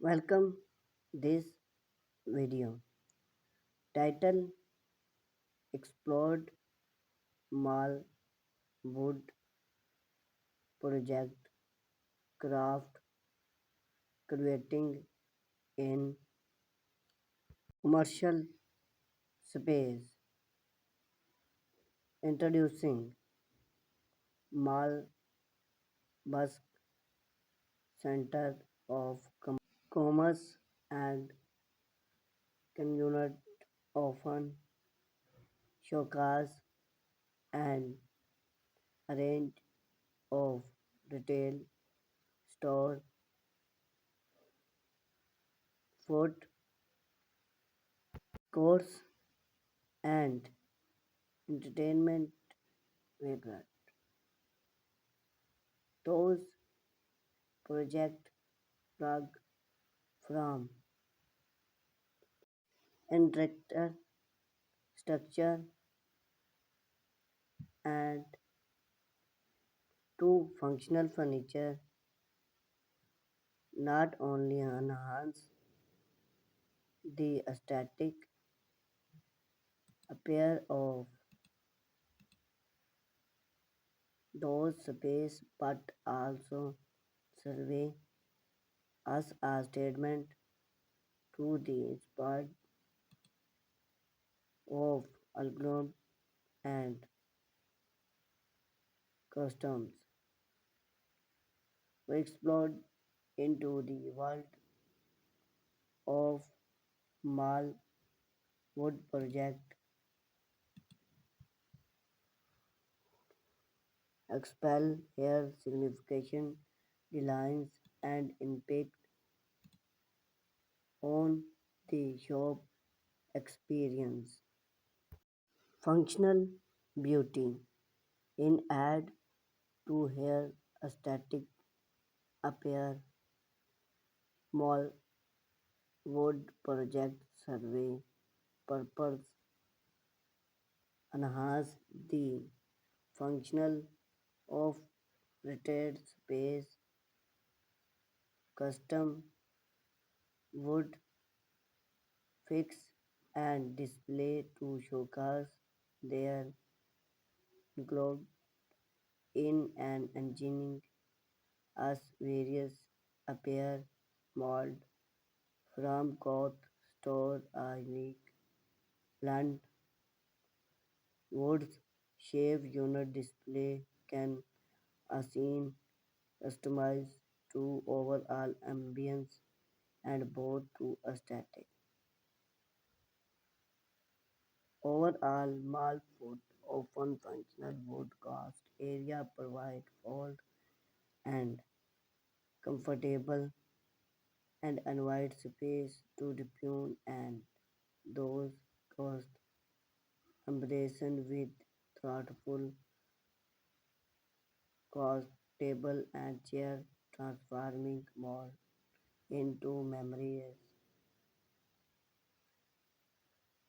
Welcome this video title Explored Mall Wood Project Craft Creating in Commercial Space. Introducing Mall Busk Center of Commerce and Convenience often showcase and a range of retail store, food courts, and entertainment vehicles. Those project plug from interactive structure and to functional furniture not only enhance the aesthetic appeal of those spaces but also serve as a statement to the spread of algorithm and customs. We explored into the world of mall wood project, expel here signification, the lines and impact on the shop experience. Functional beauty in add to hair aesthetic appear mall wood project survey purpose enhance the functional of retail space custom wood fix and display to showcase their globe in an engineering as various appear mold from cloth store a unique blend woods shape unit display can assign customized to overall ambience and both to aesthetic. Overall, mall food often functional wood cost area provide cold and comfortable and invite space to depend and those cost embracing with thoughtful cost table and chair transforming mall into memories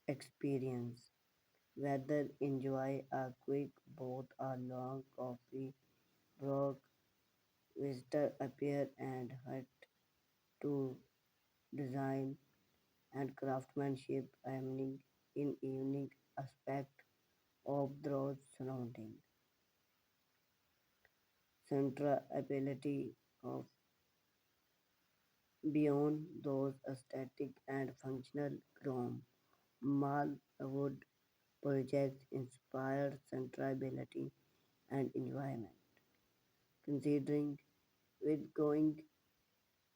experience. Whether enjoy a quick boat or long coffee break, visitor appear and hut to design and craftsmanship aiming in unique aspect of those surrounding. Central ability of beyond those aesthetic and functional chrome. Malwood projects inspired centrability and environment. Considering with going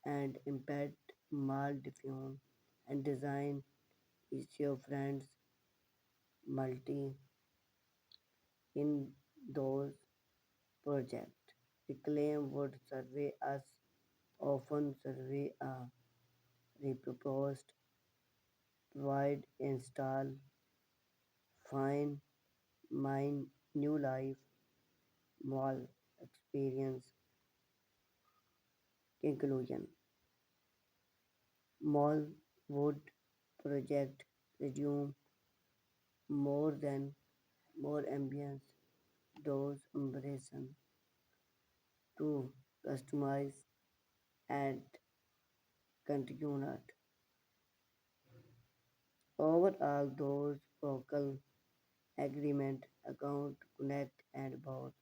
and impact mal diffusion and design issue friends multi in those projects. The claim would survey us often survey a repurposed provide install find mine new life mall experience conclusion mall would project resume more than more ambience those embracing to customize and continued art. Overall, those vocal agreement, account, connect, and both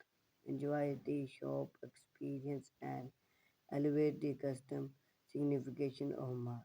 enjoy the shop experience and elevate the custom signification of mark.